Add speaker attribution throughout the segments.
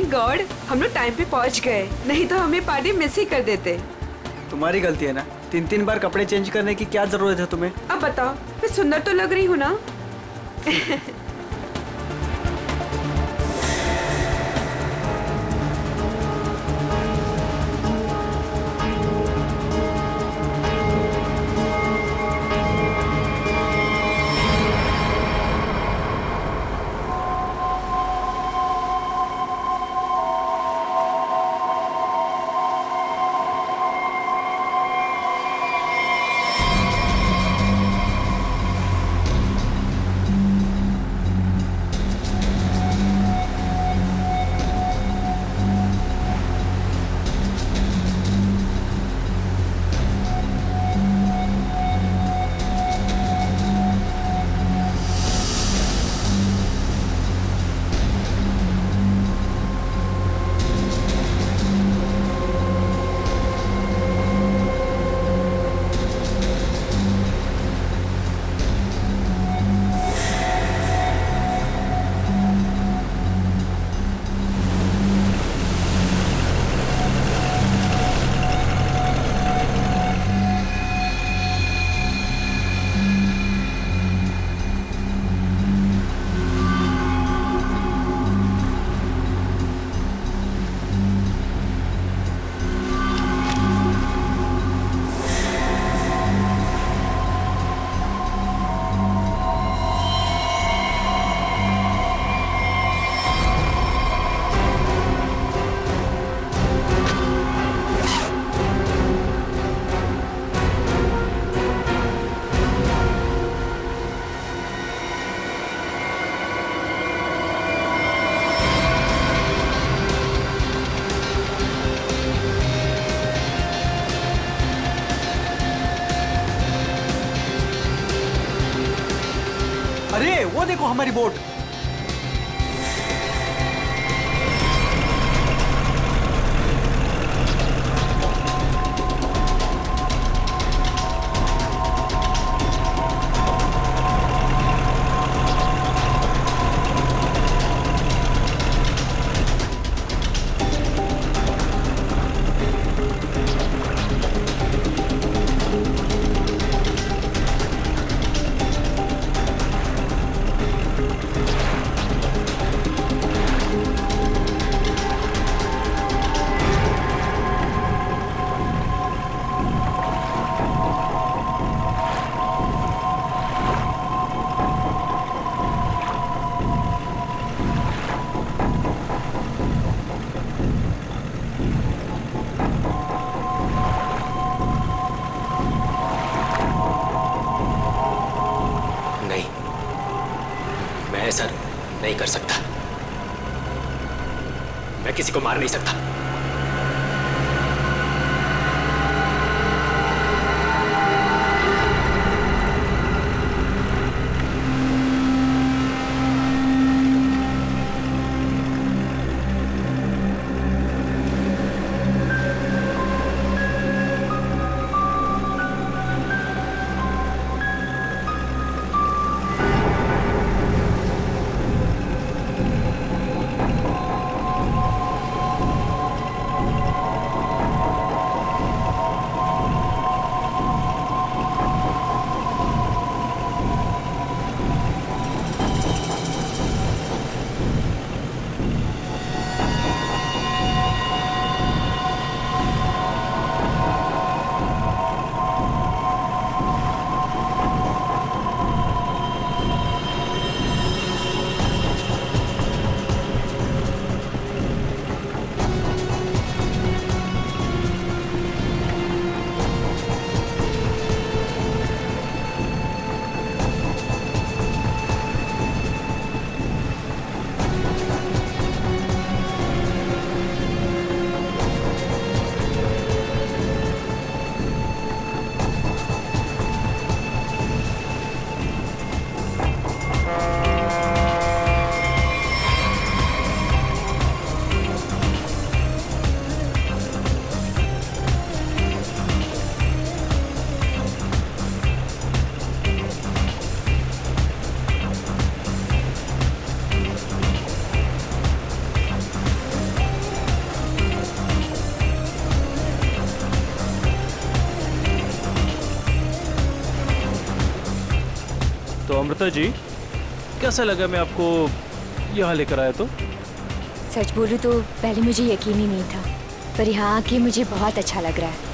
Speaker 1: Thank God हम लोग time पे पहुंच गए, नहीं तो हमें पार्टी मिस ही कर देते।
Speaker 2: तुम्हारी गलती है ना, 3-3 बार कपड़े चेंज करने की क्या जरूरत है तुम्हें?
Speaker 1: अब बताओ मैं सुंदर तो लग रही हूँ ना?
Speaker 2: अरे वो देखो हमारी बोट।
Speaker 3: ऐसा नहीं कर सकता। मैं किसी को मार नहीं सकता।
Speaker 4: अमृता जी, कैसा लगा मैं आपको यहाँ लेकर आया तो?
Speaker 5: सच बोलूं तो पहले मुझे यकीन ही नहीं था, पर यहाँ आके मुझे बहुत अच्छा लग रहा है।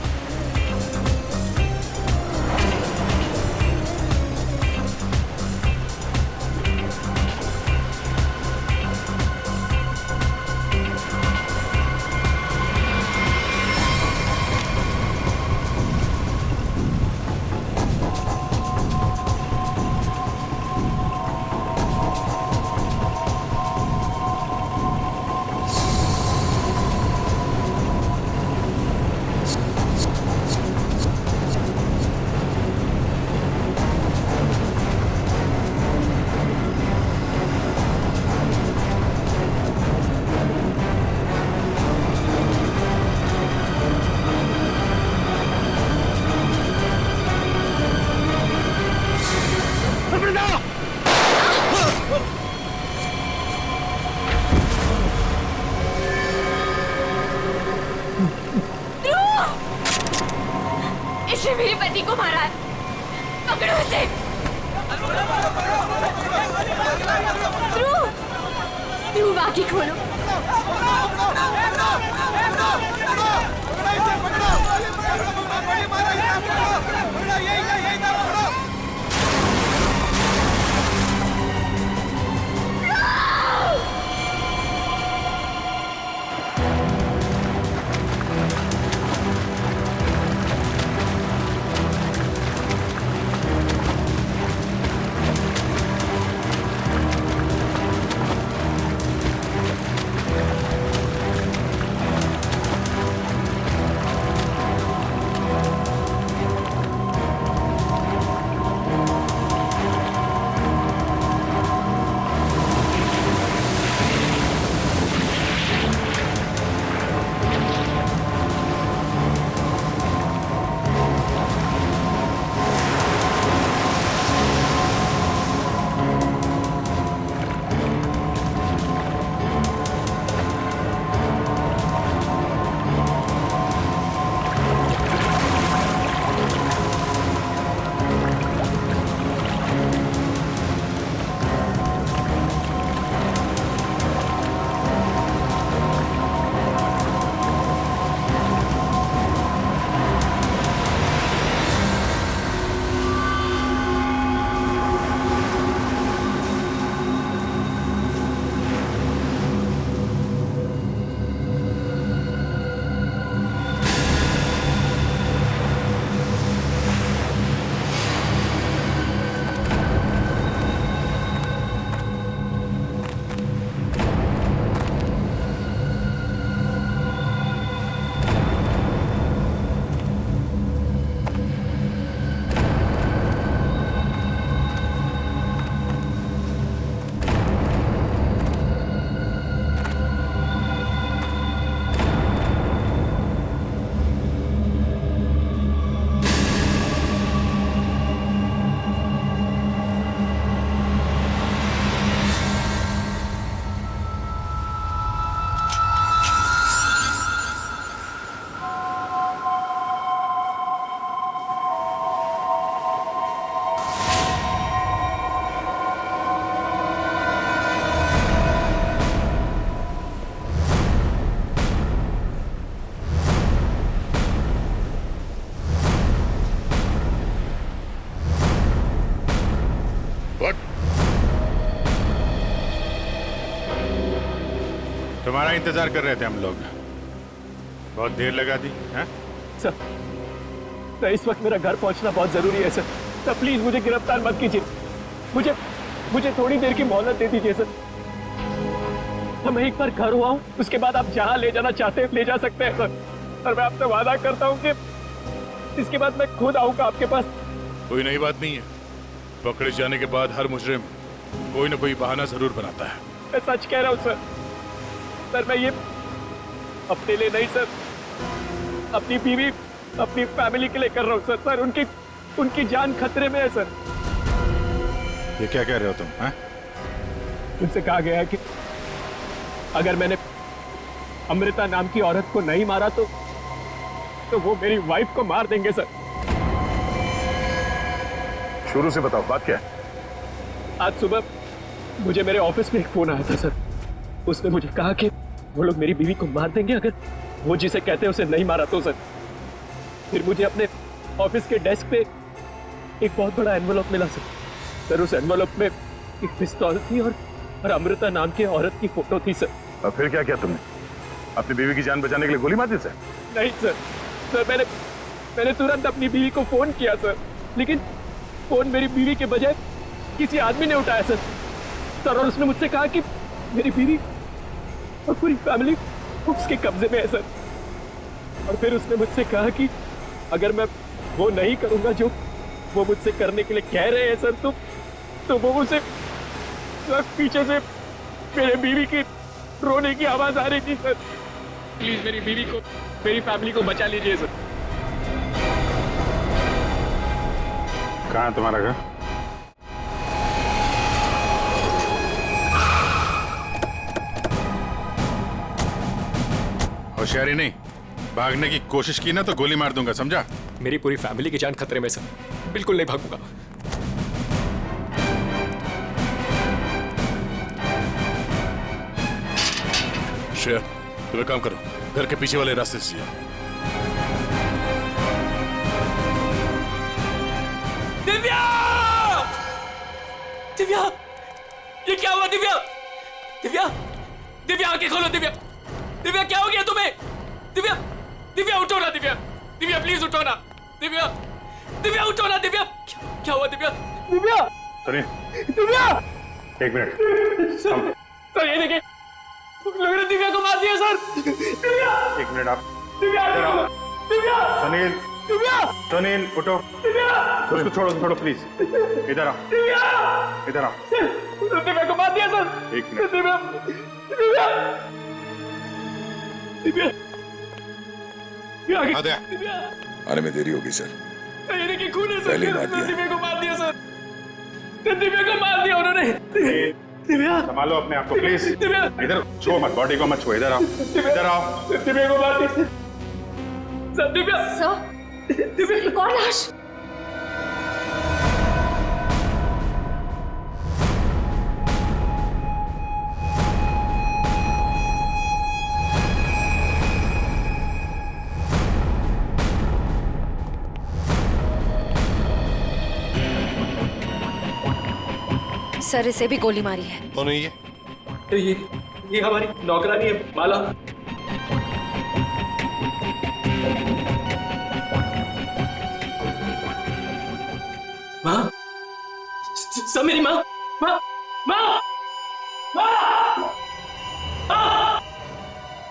Speaker 5: इसने मेरे पति को मारा है, पकड़ो इसे। ध्रुव, आंखें खोलो।
Speaker 6: तुम्हारा इंतजार कर रहे थे हम लोग। बहुत देर लगा दी है?
Speaker 4: सर, इस वक्त मेरा घर पहुंचना बहुत जरूरी है सर। सर प्लीज मुझे गिरफ्तार मत कीजिए। मुझे थोड़ी देर की मोहलत दे दीजिए सर। मैं एक बार घर हुआ हूँ, उसके बाद आप जहाँ ले जाना चाहते हैं ले जा सकते हैं सर। और मैं आपसे वादा करता हूँ कि इसके बाद मैं खुद आऊंगा आपके पास।
Speaker 6: कोई नई बात नहीं है। पकड़े जाने के बाद हर मुजरिम कोई ना कोई बहाना जरूर बनाता है।
Speaker 4: मैं सच कह रहा हूँ सर। सर मैं ये अपने लिए नहीं सर, अपनी बीवी अपनी फैमिली के लिए कर रहा हूँ सर। सर उनकी जान खतरे में है सर।
Speaker 6: ये क्या कह रहे हो तुम? हैं?
Speaker 4: उनसे कहा गया है कि अगर मैंने अमृता नाम की औरत को नहीं मारा तो वो मेरी वाइफ को मार देंगे सर।
Speaker 6: शुरू से बताओ बात क्या है?
Speaker 4: आज सुबह मुझे मेरे ऑफिस में एक फोन आया था सर। उसने मुझे कहा कि वो लोग मेरी बीवी को मार देंगे अगर वो जिसे कहते हैं उसे नहीं मारा तो सर। फिर मुझे अपने ऑफिस के डेस्क पे एक बहुत बड़ा एनवेलप मिला सर। सर उस एनवेलप में एक पिस्तौल थी और अमृता नाम की औरत की फोटो थी सर।
Speaker 7: और फिर क्या किया तुमने? अपनी बीवी की जान बचाने के लिए गोली मार दी सर?
Speaker 4: नहीं सर, सर मैंने तुरंत अपनी बीवी को फोन किया सर, लेकिन फोन मेरी बीवी के बजाय किसी आदमी ने उठाया सर। और उसने मुझसे कहा कि मेरी बीवी और पूरी फैमिली उसके कब्जे में है सर। और फिर उसने मुझसे कहा कि अगर मैं वो नहीं करूंगा जो वो मुझसे करने के लिए कह रहे हैं सर, तो वो उसे पीछे से मेरे बीवी की रोने की आवाज आ रही थी सर। प्लीज मेरी बीवी को, मेरी फैमिली को बचा लीजिए सर।
Speaker 7: कहाँ है तुम्हारा घर?
Speaker 6: होशियारी नहीं, भागने की कोशिश की ना तो गोली मार दूंगा, समझा?
Speaker 3: मेरी पूरी फैमिली की जान खतरे में सर, बिल्कुल नहीं भागूंगा।
Speaker 6: श्रेया, तुम एक काम करो, घर के पीछे वाले रास्ते से जाओ।
Speaker 3: दिव्या! दिव्या! ये क्या हुआ दिव्या? दिव्या! दिव्या आंखें खोलो दिव्या! दिव्या क्या हो गया तुम्हें? दिव्या! दिव्या उठो ना दिव्या! दिव्या प्लीज उठो ना! दिव्या! दिव्या उठो ना दिव्या! क्या हुआ दिव्या?
Speaker 4: दिव्या!
Speaker 7: सुनिए,
Speaker 4: दिव्या!
Speaker 7: एक मिनट।
Speaker 4: सर ये देखिए, लोगों ने दिव्या को मार दिया सर। दिव्या!
Speaker 7: एक मिनट आप।
Speaker 4: दिव्या! दिव्या!
Speaker 7: सुनील,
Speaker 4: दिव्या!
Speaker 7: सुनील उठो।
Speaker 4: दिव्या!
Speaker 7: उसको छोड़ो प्लीज। इधर आओ,
Speaker 4: दिव्या!
Speaker 7: इधर आओ।
Speaker 4: सर दिव्या को मार दिया सर।
Speaker 7: एक मिनट।
Speaker 4: दिव्या! दिव्या! दिव्या!
Speaker 6: आद्या।
Speaker 4: दिव्या!
Speaker 8: आने में देरी होगी सर।
Speaker 4: सर ये देखिए खून है सर।
Speaker 8: पहले ही मार दिया।
Speaker 4: दिव्या को मार दिया सर। दिव्या को मार दिया उन्होंने। दिव्या!
Speaker 7: संभालो अपने आप को प्लीज।
Speaker 4: दिव्या!
Speaker 7: इधर छुओ मत, बॉडी को मत छुओ। इधर आओ, इधर आओ।
Speaker 4: दिव्या को मार दिया सर। दिव्या!
Speaker 5: सर,
Speaker 4: दिव्या!
Speaker 5: एक और लाश। सर इसे भी गोली मारी है।
Speaker 6: कौन है ये?
Speaker 4: ये हमारी नौकरानी है माला। माँ, सब मेरी माँ, माँ, माँ, माँ, माँ,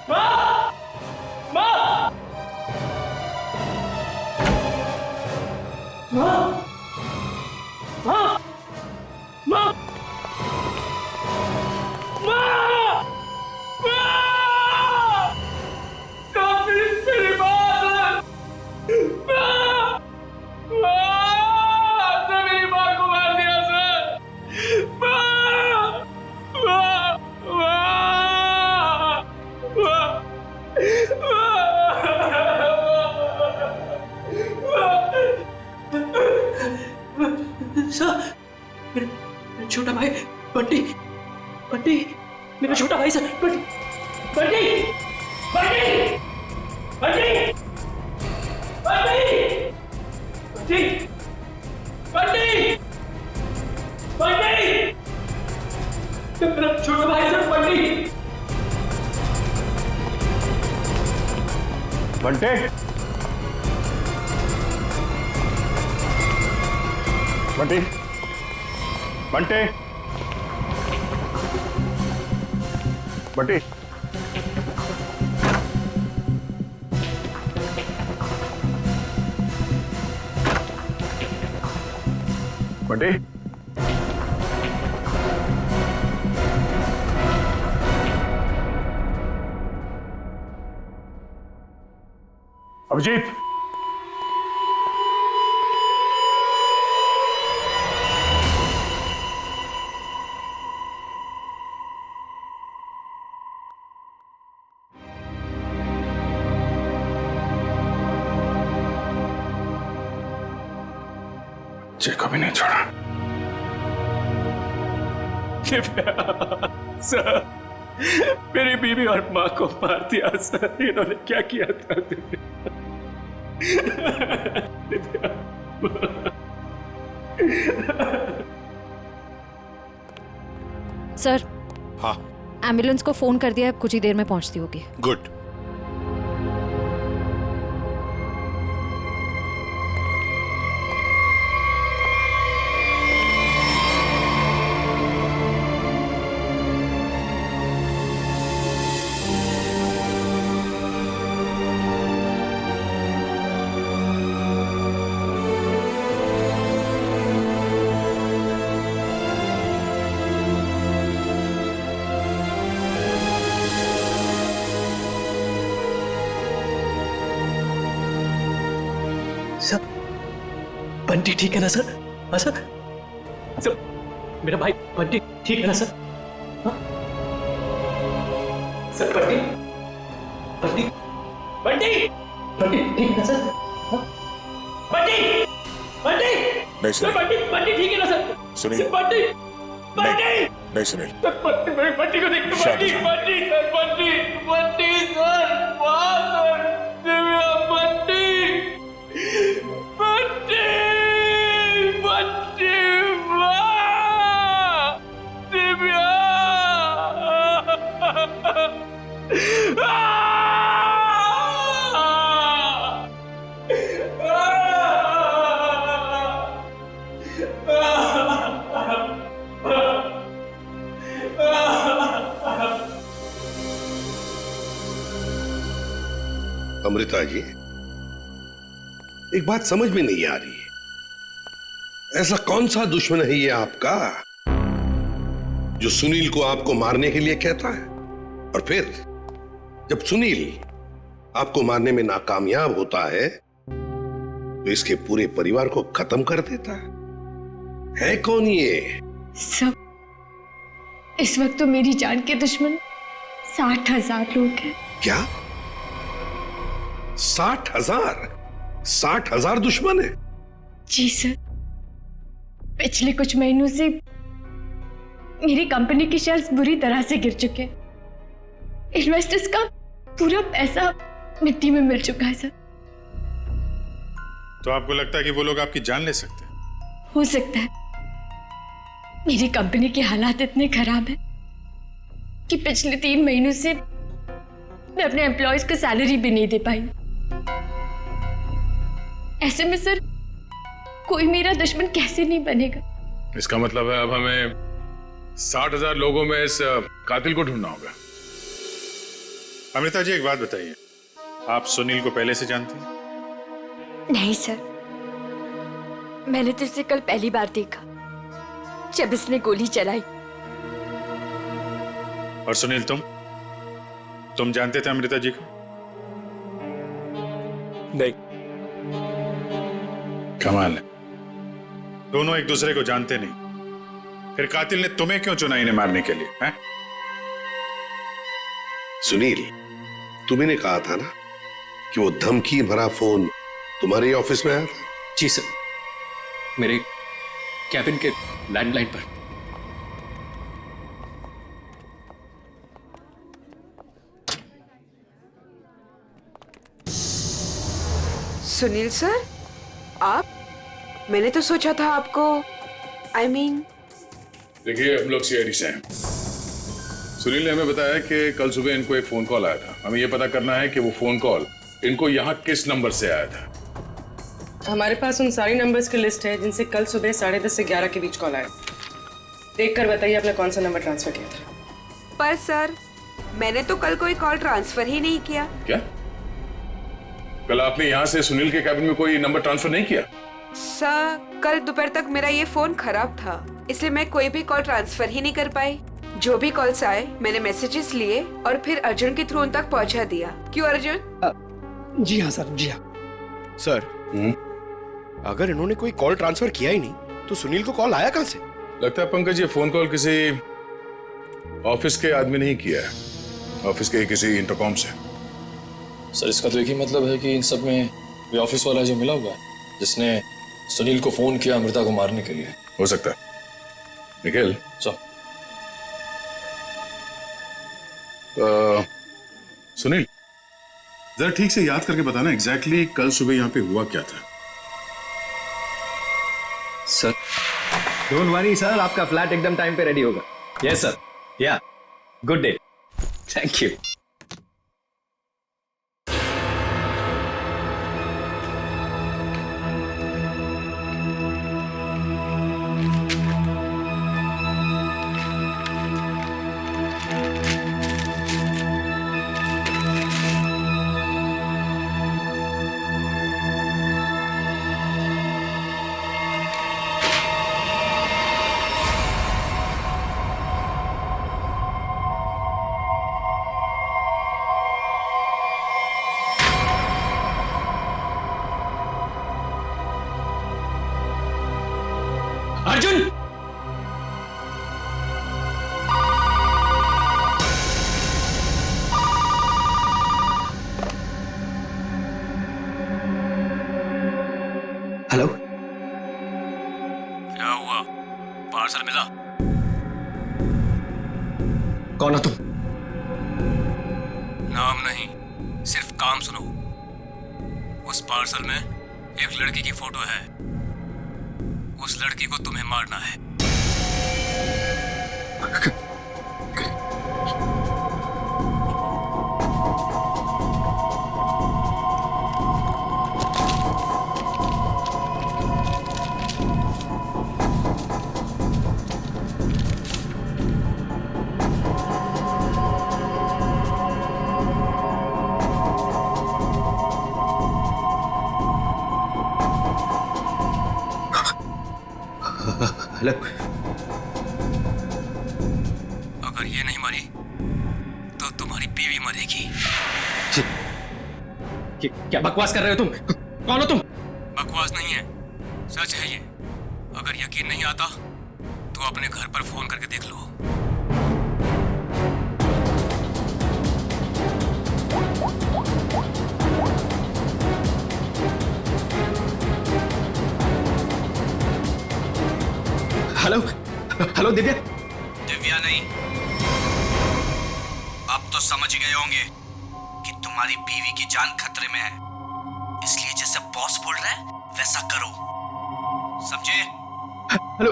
Speaker 4: माँ, माँ, माँ, माँ, माँ, छोटा भाई बंटी, बंटी, मेरा छोटा भाई सर, बंटी, बंटी, बंटी, बंटी, बंटी, बंटी, बंटी, मेरा छोटा भाई सर, बंटी।
Speaker 7: बंटे, बंटी, बंटे, बंटी, बंटी, अभिजीत,
Speaker 8: मुझे कभी नहीं छोड़ा।
Speaker 4: सर, मेरी बीवी और माँ को मार दिया सर। इन्होंने क्या किया था? दिव्या।
Speaker 5: सर,
Speaker 6: हाँ
Speaker 5: एम्बुलेंस को फोन कर दिया, कुछ ही देर में पहुंचती होगी।
Speaker 6: गुड।
Speaker 4: सर, बंटी ठीक है ना सर? हाँ सर? सर, मेरा भाई बंटी ठीक है ना सर? हाँ? सर, बंटी बंटी बंटी बंटी ठीक है ना सर? हाँ? बंटी बंटी
Speaker 7: नहीं
Speaker 4: सर, बंटी बंटी ठीक है ना सर?
Speaker 7: सुनील।
Speaker 4: सर, बंटी बंटी
Speaker 7: नहीं सुनील,
Speaker 4: सर, बंटी को देखो। बंटी बंटी सर, बंटी बंटी सर, वाह सर, दिव्या बंटी बंटी बंटी, वाह दिव्या।
Speaker 8: अमृता जी, एक बात समझ में नहीं आ रही है, ऐसा कौन सा दुश्मन है ये आपका जो सुनील को आपको मारने के लिए कहता है, और फिर जब सुनील आपको मारने में नाकामयाब होता है तो इसके पूरे परिवार को खत्म कर देता है कौन ये?
Speaker 9: सब, इस वक्त तो मेरी जान के दुश्मन 60,000 लोग हैं।
Speaker 8: क्या 60,000? 60,000 दुश्मन है?
Speaker 9: जी सर, पिछले कुछ महीनों से मेरी कंपनी के शेयर्स बुरी तरह से गिर चुके हैं। इन्वेस्टर्स का पूरा पैसा मिट्टी में मिल चुका है सर।
Speaker 6: तो आपको लगता है कि वो लोग आपकी जान ले सकते हैं?
Speaker 9: हो सकता है। मेरी कंपनी के हालात इतने खराब हैं कि पिछले 3 महीनों से मैं अपने एम्प्लॉयज को सैलरी भी नहीं दे पाई। ऐसे में सर कोई मेरा दुश्मन कैसे नहीं बनेगा?
Speaker 6: इसका मतलब है अब हमें 60,000 लोगों में इस कातिल को ढूंढना होगा। अमृता जी, एक बात बताइए, आप सुनील को पहले से जानती हैं?
Speaker 5: नहीं सर, मैंने तो इसे कल पहली बार देखा जब इसने गोली चलाई।
Speaker 6: और सुनील, तुम जानते थे अमृता जी को?
Speaker 4: नहीं।
Speaker 6: कमाल है, दोनों एक दूसरे को जानते नहीं, फिर कातिल ने तुम्हें क्यों चुना इन्हें मारने के लिए? हैं?
Speaker 8: सुनील, तुम्ही कहा था ना कि वो धमकी भरा फोन तुम्हारे ऑफिस में आया था?
Speaker 4: जी सर, मेरे कैबिन के लैंडलाइन पर।
Speaker 1: सुनील सर, आप? मैंने तो सोचा था आपको
Speaker 6: देखिए, हम लोग सीआईडी से हैं। सुनील ने हमें बताया कि कल सुबह इनको एक फोन कॉल आया था। हमें यह पता करना है कि वो फोन कॉल इनको यहाँ किस नंबर से आया था।
Speaker 10: हमारे पास उन सारी नंबर्स की लिस्ट है जिनसे कल सुबह 10:30 से 11 के बीच कॉल आया। देखकर बताइए आपने कौन सा नंबर ट्रांसफर किया था।
Speaker 1: पर सर, मैंने तो कल कोई कॉल ट्रांसफर ही नहीं किया।
Speaker 6: क्या? कल आपने यहाँ से सुनील के कैबिन में कोई नंबर ट्रांसफर नहीं किया?
Speaker 1: सर, कल दोपहर तक मेरा ये फोन खराब था, इसलिए मैं कोई भी कॉल ट्रांसफर ही नहीं कर पाई। जो भी कॉल्स आए मैंने मैसेजेस लिए और फिर अर्जुन के थ्रू उन तक पहुंचा दिया। क्यों अर्जुन?
Speaker 11: जी हाँ सर, जी हाँ सर। अगर इन्होंने कोई कॉल ट्रांसफर किया ही नहीं तो सुनील को कॉल आया कहाँ से?
Speaker 6: लगता है पंकज ये फोन कॉल किसी ऑफिस के आदमी ने ही किया है, ऑफिस के किसी इंटरकॉम से।
Speaker 3: सर, इसका तो एक ही मतलब है कि इन सब में ये ऑफिस वाला जो मिला हुआ है जिसने सुनील को फोन किया अमृता को मारने के लिए।
Speaker 6: हो सकता है। निखिल,
Speaker 3: सर,
Speaker 6: सुनील, जरा ठीक से याद करके बताना एग्जैक्टली कल सुबह यहाँ पे हुआ क्या था।
Speaker 4: सर डोंट वरी सर, आपका फ्लैट एकदम टाइम पे रेडी होगा। यस सर, या good day, thank you. Arjun, hello,
Speaker 3: क्या हुआ? पार्सल मिला?
Speaker 4: कौन हो तुम?
Speaker 3: नाम नहीं, सिर्फ काम सुनो। उस पार्सल में एक लड़की की फोटो है। उस लड़की को तुम्हें मारना है।
Speaker 4: हेलो,
Speaker 3: अगर ये नहीं मरी तो तुम्हारी बीवी मरेगी।
Speaker 4: क्या बकवास कर रहे हो तुम? कौन हो तुम?
Speaker 3: बकवास नहीं है, सच है ये। अगर यकीन नहीं आता तो अपने घर पर फोन करके देख लो।
Speaker 4: Hello, hello Divya.
Speaker 12: दिव्या नहीं, अब तो समझ गए होंगे कि तुम्हारी बीवी की जान खतरे में है, इसलिए जैसे बॉस बोल रहा है वैसा करो, समझे?
Speaker 4: हेलो,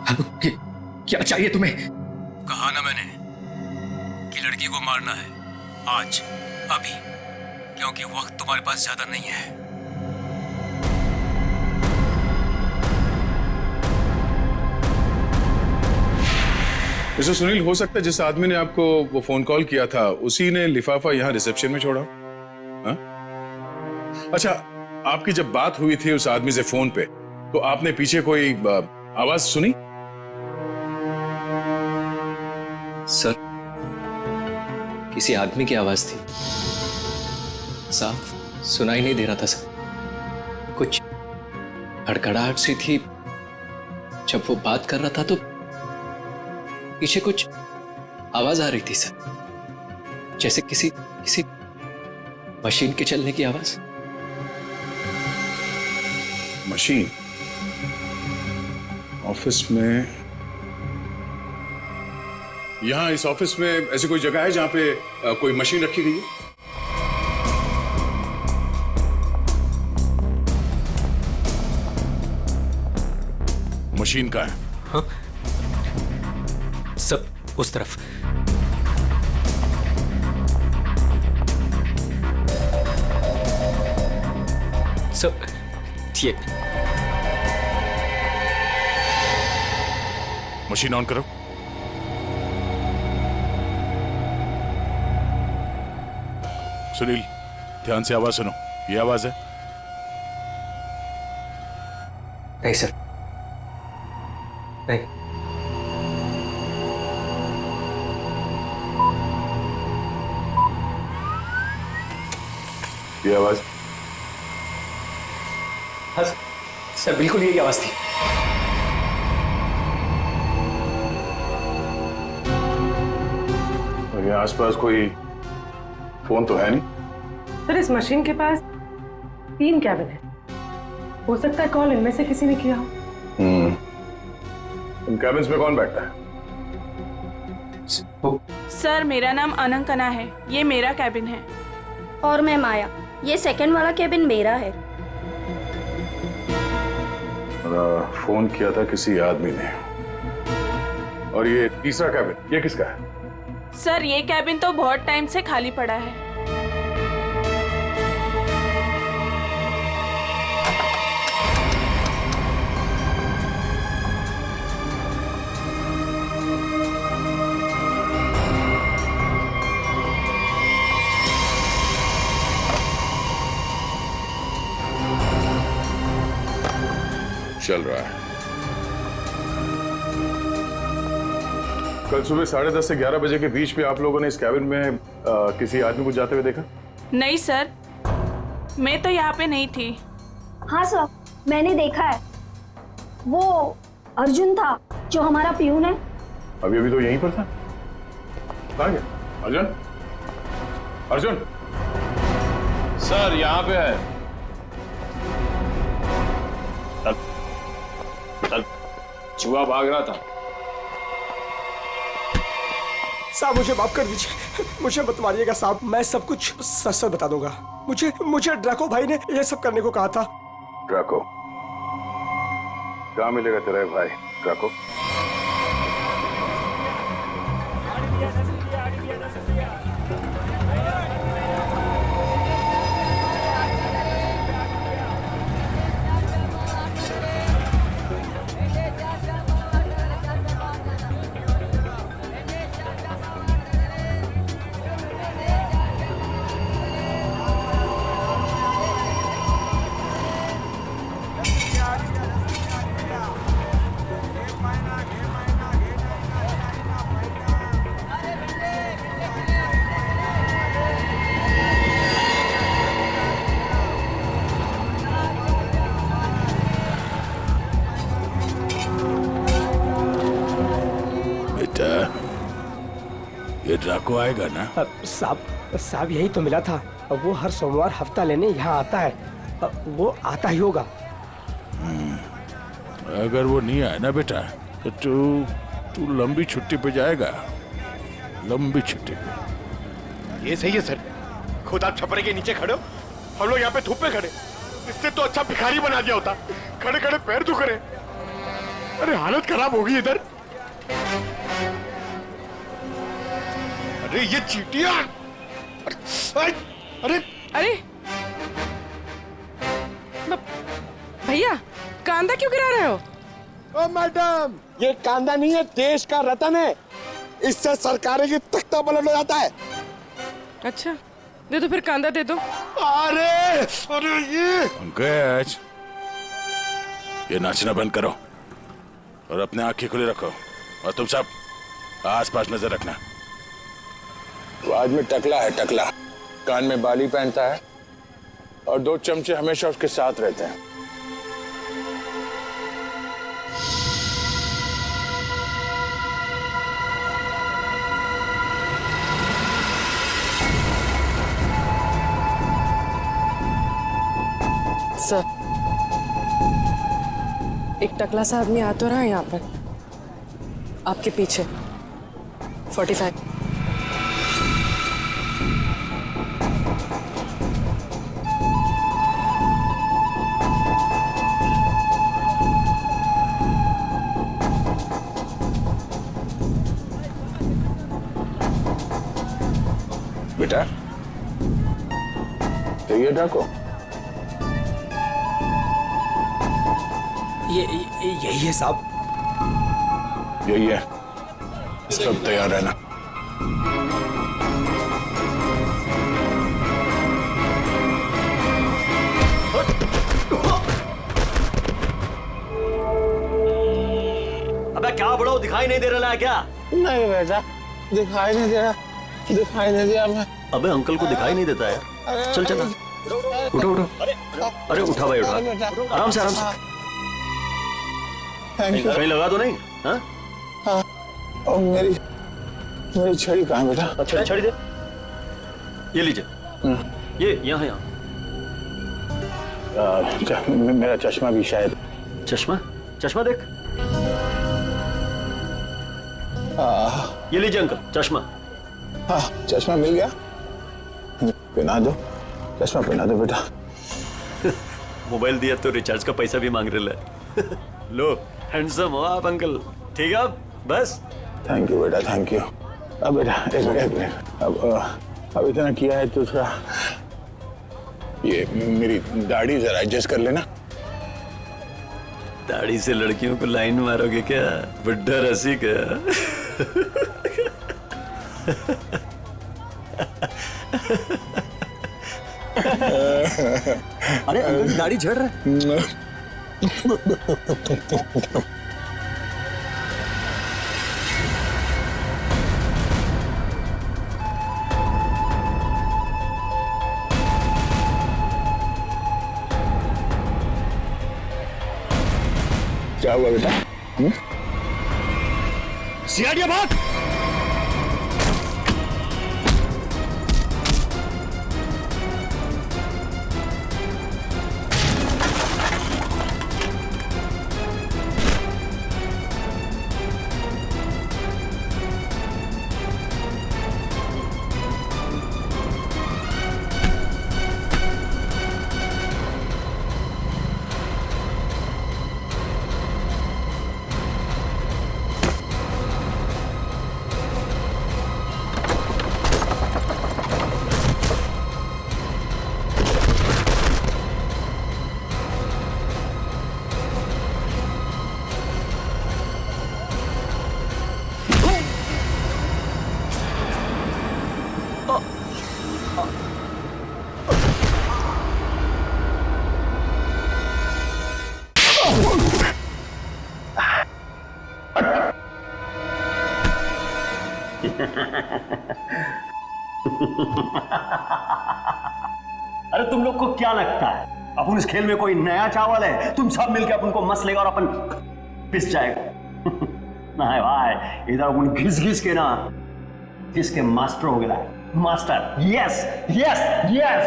Speaker 4: हेलो, क्या चाहिए तुम्हें?
Speaker 3: कहा ना मैंने कि लड़की को मारना है, आज, अभी, क्योंकि वक्त तुम्हारे पास ज्यादा नहीं है।
Speaker 6: मिस्टर सुनील, हो सकता है जिस आदमी ने आपको वो फोन कॉल किया था उसी ने लिफाफा यहाँ रिसेप्शन में छोड़ा। हा? अच्छा, आपकी जब बात हुई थी उस आदमी से फोन पे, तो आपने पीछे कोई आवाज सुनी?
Speaker 4: सर, किसी आदमी की आवाज थी, साफ सुनाई नहीं दे रहा था सर। कुछ हड़कड़ाहट सी थी। जब वो बात कर रहा था तो पीछे कुछ आवाज आ रही थी सर, जैसे किसी मशीन के चलने की आवाज।
Speaker 6: मशीन? ऑफिस में? यहां इस ऑफिस में ऐसी कोई जगह है जहां पे कोई मशीन रखी गई है? मशीन का है?
Speaker 4: हाँ? सब उस तरफ। सब ये
Speaker 6: मशीन ऑन करो। सुनील, ध्यान से आवाज सुनो। ये आवाज है?
Speaker 4: नहीं सर, नहीं।
Speaker 6: ये आवाज?
Speaker 4: हाँ सर, बिल्कुल यही आवाज थी।
Speaker 6: और यहाँ आसपास कोई फोन तो है नहीं?
Speaker 10: सर, इस मशीन के पास 3 कैबिन है, हो सकता है कॉल इनमें से किसी ने किया हो।
Speaker 6: इन कैबिन्स में कौन बैठता है?
Speaker 13: सर मेरा नाम अनंकना है, ये मेरा कैबिन है।
Speaker 5: और मैं माया, ये सेकंड वाला कैबिन मेरा है।
Speaker 6: फोन किया था किसी आदमी ने। और ये तीसरा कैबिन ये किसका है?
Speaker 13: सर ये कैबिन तो बहुत टाइम से खाली पड़ा है।
Speaker 6: चल रहा है। कल सुबह 10:30 से 11 बजे के बीच में आप लोगों ने इस कैबिन में किसी आदमी को जाते हुए देखा?
Speaker 13: नहीं सर, मैं तो यहाँ पे नहीं थी।
Speaker 5: हाँ सर, मैंने देखा है। वो अर्जुन था जो हमारा पियून है।
Speaker 6: अभी तो यहीं पर था। कहाँ गया? अर्जुन? अर्जुन?
Speaker 7: सर यहाँ पे है।
Speaker 3: चूहा भाग रहा था।
Speaker 4: साहब मुझे माफ कर दीजिए, मुझे मत मारिएगा साहब, मैं सब कुछ सच सच बता दूंगा। मुझे ड्रैको भाई ने ये सब करने को कहा था।
Speaker 6: ड्रैको? कहाँ मिलेगा तेरा भाई ड्रैको? ये ड्रैको आएगा ना?
Speaker 4: साहब यही तो मिला था। वो हर सोमवार हफ्ता लेने यहाँ आता है। वो आता ही होगा।
Speaker 6: अगर वो नहीं आया ना बेटा तो तू लंबी छुट्टी पे जाएगा। लंबी छुट्टी पे।
Speaker 11: ये सही है सर, खुद आप छपरे के नीचे खड़े हो, हम लोग यहाँ पे धूप में खड़े। इससे तो अच्छा भिखारी बना दिया होता, खड़े खड़े पैर दुख रहे। अरे हालत खराब होगी इधर। अरे ये चीटियां! अरे
Speaker 10: भैया कांदा क्यों गिरा रहे हो?
Speaker 11: ओ मैडम, ये कांदा नहीं है, देश का रतन है। इससे सरकारें की तख्ता पलट हो जाता है।
Speaker 10: अच्छा दे दो फिर, कांदा दे दो।
Speaker 11: अरे ये
Speaker 6: पंकज, ये नाचना बंद करो और अपने आंखें खुली रखो। और तुम सब आसपास नजर रखना। वो आदमी टकला है, टकला। कान में बाली पहनता है और 2 चमचे हमेशा उसके साथ रहते हैं।
Speaker 10: सर, एक टकला सा आदमी आ तो रहा है यहाँ पर, आपके पीछे। 45।
Speaker 6: बेटा ये डाको,
Speaker 4: यही है साहब।
Speaker 6: यही है, सब तैयार रहना।
Speaker 2: अबे क्या बड़ो, दिखाई नहीं दे रहा है क्या?
Speaker 11: नहीं बेटा, दिखाई नहीं दे रहा, दिखाई नहीं दिया मैं।
Speaker 2: अबे अंकल को दिखाई नहीं देता है। चल चल, उठो उठो। अरे उठा भाई, उठा। आराम से आराम से। कहीं लगा तो नहीं? हाँ?
Speaker 11: और मेरी छड़ी कहाँ बेटा?
Speaker 2: अच्छा छड़ी दे, ये लीजिए। ये यहाँ यहाँ।
Speaker 6: मेरा चश्मा भी शायद।
Speaker 2: चश्मा? चश्मा देख। ये लीजिए अंकल चश्मा।
Speaker 14: हाँ चश्मा मिल गया, पहना दो, चश्मा पहना दो बेटा।
Speaker 2: मोबाइल दिया तो रिचार्ज का पैसा भी मांग रहे है। लो हैंडसम हो आप अंकल। ठीक है अब बस।
Speaker 14: थैंक यू बेटा, थैंक यू। अब बेटा एक मिनट, अब इतना किया है तो थोड़ा ये मेरी दाढ़ी जरा एडजस्ट कर लेना।
Speaker 2: दाढ़ी से लड़कियों को लाइन मारोगे क्या? बुड्ढा रसी क्या?
Speaker 12: अरे अंकल दाढ़ी झड़ रहा है।
Speaker 14: क्या हुआ बेटा?
Speaker 12: सियाड़िया भाग।
Speaker 2: अरे तुम लोग को क्या लगता है अपन इस खेल में कोई नया चावल है? तुम सब मिलकर अपन को मस लेगा और अपन पिस जाएगा। नहीं भाई, इधर अपन घिस घिस के ना जिसके मास्टर हो गया है। Master, yes yes yes.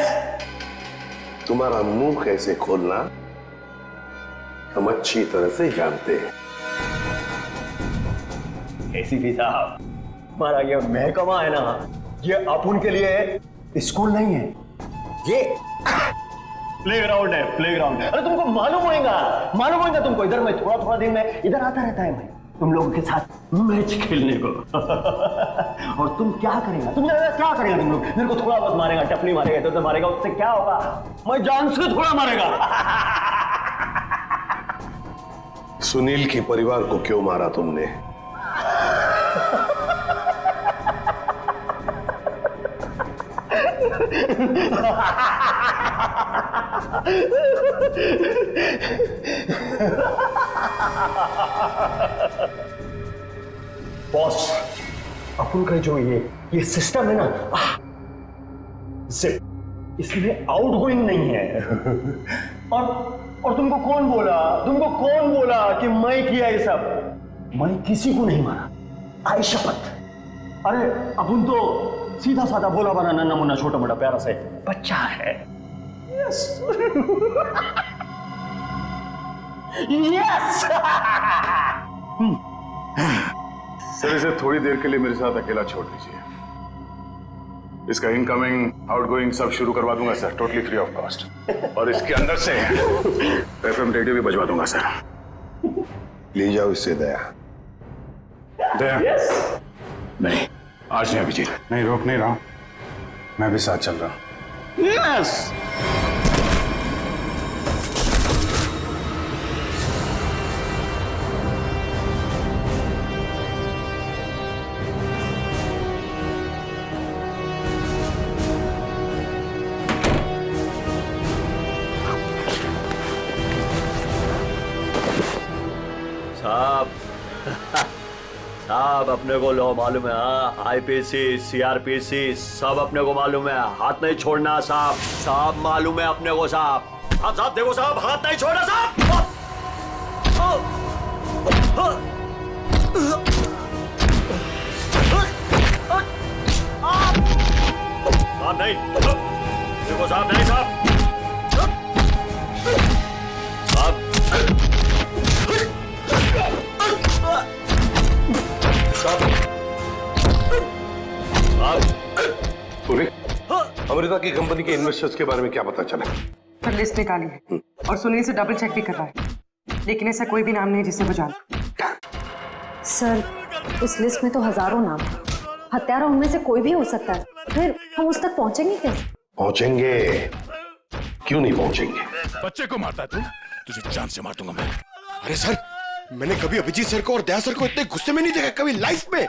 Speaker 8: तुम्हारा मुंह कैसे खोलना हम अच्छी तरह से जानते हैं।
Speaker 2: एसीपी साहब, हमारा ये महकमा है ना, ये अपन के लिए स्कूल नहीं है, ये प्लेग्राउंड है, प्लेग्राउंड। अरे तुमको मालूम होगा तुमको। इधर मैं थोड़ा थोड़ा दिन में इधर आता रहता है मैं तुम लोगों के साथ मैच खेलने को। और तुम क्या करेगा? तुम क्या करेगा? तुम लोग मेरे को थोड़ा बहुत मारेगा, टपली मारेगा, इधर उधर मारेगा, उससे क्या होगा? मैं जान से थोड़ा मारेगा।
Speaker 8: सुनील के परिवार को क्यों मारा तुमने?
Speaker 2: बॉस, अपन का जो ये सिस्टम है ना, जिप, इसमें आउटगोइंग नहीं है। और तुमको कौन बोला कि मैं किया ये सब? मैं किसी को नहीं मारा, आई शपथ। अरे अपन तो सीधा साधा बोला बना नन्ना मुन्ना छोटा मोटा प्यारा सा बच्चा है। Yes yes.
Speaker 6: सर इसे थोड़ी देर के लिए मेरे साथ अकेला छोड़ दीजिए। इसका इनकमिंग आउटगोइंग सब शुरू करवा दूंगा sir, totally free of cost. और इसके अंदर से एफएम रेडियो भी बजवा दूंगा सर।
Speaker 8: ले जाओ इससे दया।
Speaker 6: दया नहीं, आज नहीं अभिजीत, नहीं रोक नहीं रहा हूं, मैं भी साथ चल रहा हूं।
Speaker 2: यस। साहब अपने को लो मालूम है, हाँ, आईपीसी सीआरपीसी सब अपने को मालूम है, हाथ नहीं छोड़ना साहब। साहब मालूम है अपने को साहब। साहब देखो साहब, हाथ नहीं छोड़ना साहब। साहब नहीं, देखो साहब नहीं साहब। साहब
Speaker 8: अमृता की कंपनी के इन्वेस्टर्स के बारे में क्या पता चला?
Speaker 10: पर लिस्ट निकाली है और सुनील से डबल चेक भी कर रहा है, लेकिन ऐसा कोई भी नाम नहीं जिसे वो जाने।
Speaker 15: सर, उस लिस्ट में तो हजारों नाम हैं। हत्यारा उनमें से कोई भी हो सकता है, फिर हम उस तक पहुंचेंगे कैसे?
Speaker 8: पहुंचेंगे, क्यों नहीं पहुंचेंगे?
Speaker 11: बच्चे को मारता है तू? तुझे जान से मार दूंगा मैं। अरे सर, मैंने कभी अभिजीत सर को और दया सर को इतने गुस्से में नहीं देखा कभी लाइफ में।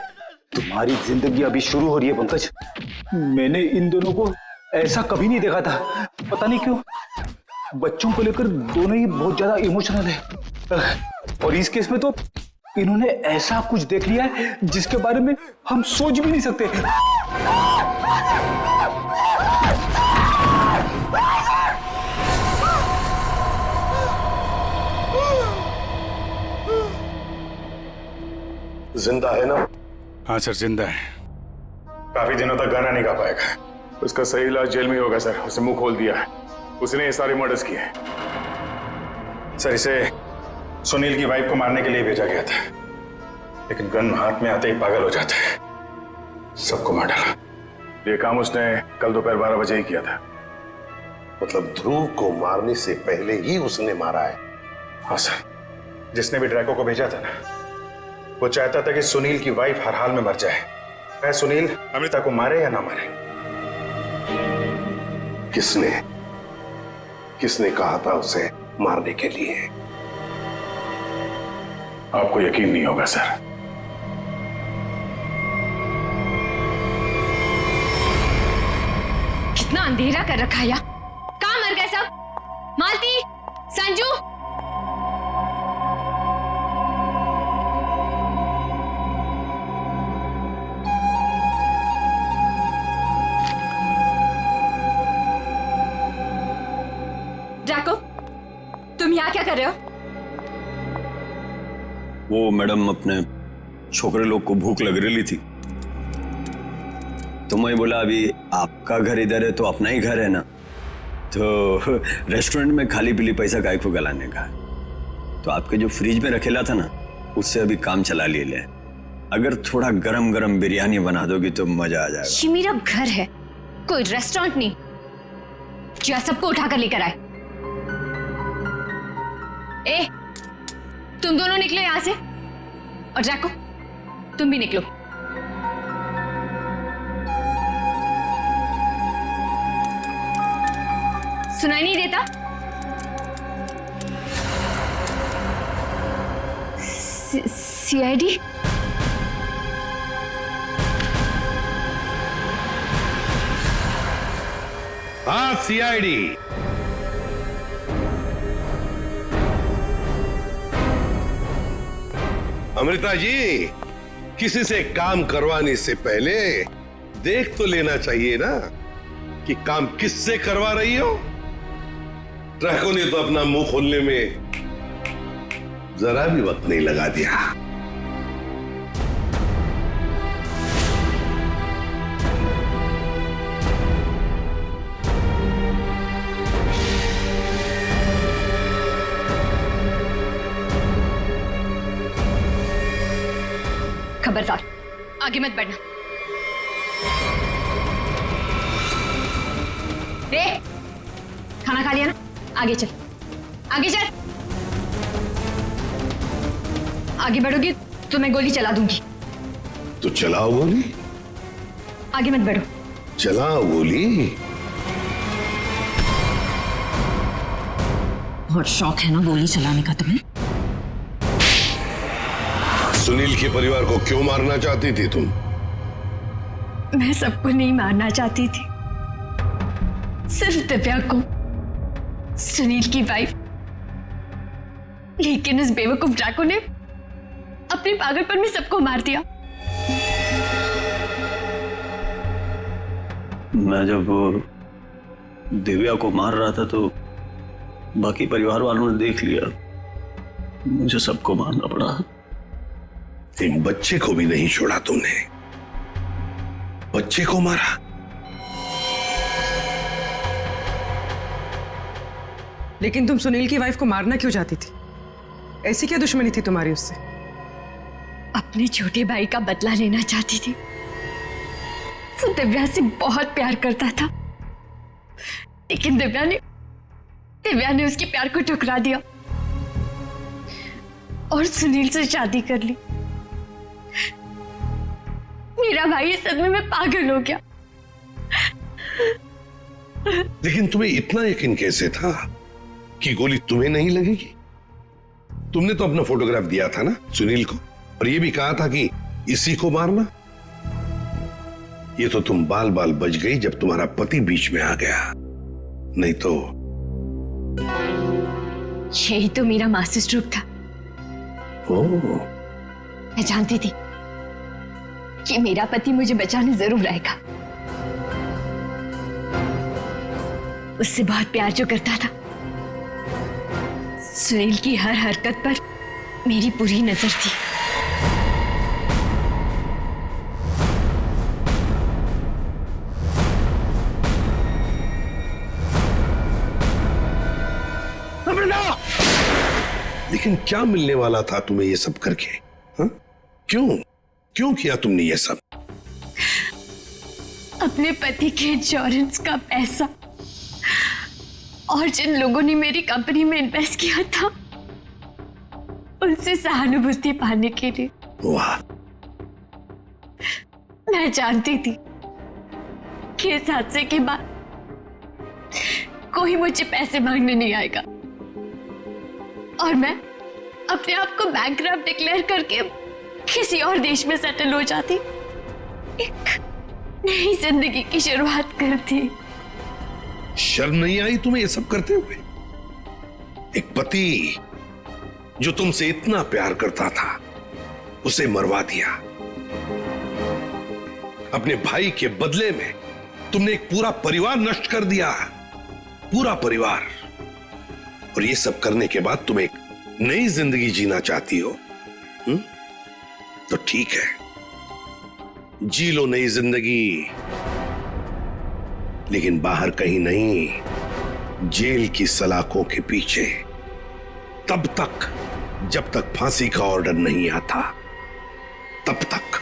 Speaker 2: तुम्हारी जिंदगी अभी शुरू हो रही है पंकज। मैंने इन दोनों को ऐसा कभी नहीं देखा था। पता नहीं क्यों बच्चों को लेकर दोनों ही बहुत ज्यादा इमोशनल है, और इस केस में तो इन्होंने ऐसा कुछ देख लिया है जिसके बारे में हम सोच भी नहीं सकते।
Speaker 8: जिंदा है ना?
Speaker 6: हाँ सर, जिंदा है। काफी दिनों तक गाना नहीं गा पाएगा। उसका सही इलाज जेल में ही होगा सर। उसे मुंह खोल दिया है, उसने ये सारे मर्डर्स किए हैं। सर, इसे सुनील की वाइफ को मारने के लिए भेजा गया था, लेकिन गन हाथ में आते ही पागल हो जाता है, सबको मार डाला। ये काम उसने कल दोपहर 12 बजे ही किया था।
Speaker 8: मतलब ध्रुव को मारने से पहले ही उसने मारा है?
Speaker 6: हाँ सर, जिसने भी ड्रैको को भेजा था ना, वो चाहता था कि सुनील की वाइफ हर हाल में मर जाए। मैं सुनील अमृता को मारे या ना मारे।
Speaker 8: किसने कहा था उसे मारने के लिए?
Speaker 6: आपको यकीन नहीं होगा सर।
Speaker 5: कितना अंधेरा कर रखा है यार। कहाँ मर गए सब? मालती, संजू, ड्रैको, तुम यहाँ क्या कर रहे हो?
Speaker 2: वो मैडम, अपने छोकरे लोग को भूख लग रही थी, तो मैं बोला अभी आपका घर इधर है तो अपना ही घर है ना, तो रेस्टोरेंट में खाली पीली पैसा काय को गलाने का, तो आपके जो फ्रिज में रखेला था ना, उससे अभी काम चला ले। अगर थोड़ा गरम गरम बिरयानी बना दोगी तो मजा आ जाएगा।
Speaker 5: ये मेरा घर है, कोई रेस्टोरेंट नहीं। क्या सबको उठाकर लेकर आए? ए, तुम दोनों निकलो यहां से, और जैको तुम भी निकलो। सुनाई नहीं देता? सीआईडी?
Speaker 8: हाँ, सीआईडी। अमृता जी, किसी से काम करवाने से पहले देख तो लेना चाहिए ना कि काम किससे करवा रही हो। ट्रैको ने तो अपना मुंह खोलने में जरा भी वक्त नहीं लगा दिया।
Speaker 5: खबरदार, आगे मत बढ़ना। रे, खाना खा लिया ना? आगे चल, आगे चल। आगे बढ़ोगी तो मैं गोली चला दूंगी।
Speaker 8: तो चलाओ गोली।
Speaker 5: आगे मत बढ़ो।
Speaker 8: चलाओ गोली।
Speaker 15: बहुत शौक है ना गोली चलाने का तुम्हें?
Speaker 8: सुनील के परिवार को क्यों मारना चाहती थी तुम?
Speaker 5: मैं सबको नहीं मारना चाहती थी, सिर्फ दिव्या को, सुनील की वाइफ। लेकिन उस बेवकूफ ड्रैको ने अपने पागलपन में सबको मार दिया।
Speaker 2: मैं जब दिव्या को मार रहा था तो बाकी परिवार वालों ने देख लिया, मुझे सबको मारना पड़ा।
Speaker 8: एक बच्चे को भी नहीं छोड़ा तुमने, बच्चे को मारा।
Speaker 10: लेकिन तुम सुनील की वाइफ को मारना क्यों चाहती थी? ऐसी क्या दुश्मनी थी तुम्हारी उससे?
Speaker 5: अपने छोटे भाई का बदला लेना चाहती थी। वो दिव्या से बहुत प्यार करता था, लेकिन दिव्या ने उसके प्यार को ठुकरा दिया और सुनील से शादी कर ली। मेरा भाई इस सदमे में पागल हो गया।
Speaker 8: लेकिन तुम्हें इतना यकीन कैसे था कि गोली तुम्हें नहीं लगेगी? तुमने तो अपना फोटोग्राफ दिया था ना सुनील को, और ये भी कहा था कि इसी को मारना। ये तो तुम बाल बाल बच गई जब तुम्हारा पति बीच में आ गया, नहीं तो।
Speaker 5: यही तो मेरा मास्टर स्ट्रोक था। मैं जानती थी कि मेरा पति मुझे बचाने जरूर आएगा। उससे बहुत प्यार जो करता था। सुनील की हर हरकत पर मेरी पूरी नजर थी।
Speaker 8: लेकिन क्या मिलने वाला था तुम्हें ये सब करके? हा? क्यों किया तुमने ये सब?
Speaker 5: अपने पति के इंश्योरेंस का पैसा और जिन लोगों ने मेरी कंपनी में इन्वेस्ट किया था उनसे सहानुभूति पाने के लिए।
Speaker 8: वाह।
Speaker 5: मैं जानती थी कि इस हादसे के बाद कोई मुझे पैसे मांगने नहीं आएगा और मैं अपने आप को बैंकरप्ट डिक्लेयर करके किसी और देश में सेटल हो जाती, एक नई जिंदगी की शुरुआत करती।
Speaker 8: शर्म नहीं आई तुम्हें ये सब करते हुए? एक पति जो तुमसे इतना प्यार करता था उसे मरवा दिया। अपने भाई के बदले में तुमने एक पूरा परिवार नष्ट कर दिया, पूरा परिवार। और ये सब करने के बाद तुम एक नई जिंदगी जीना चाहती हो? तो ठीक है, जी लो नई जिंदगी, लेकिन बाहर कहीं नहीं, जेल की सलाखों के पीछे। तब तक जब तक फांसी का ऑर्डर नहीं आता, तब तक।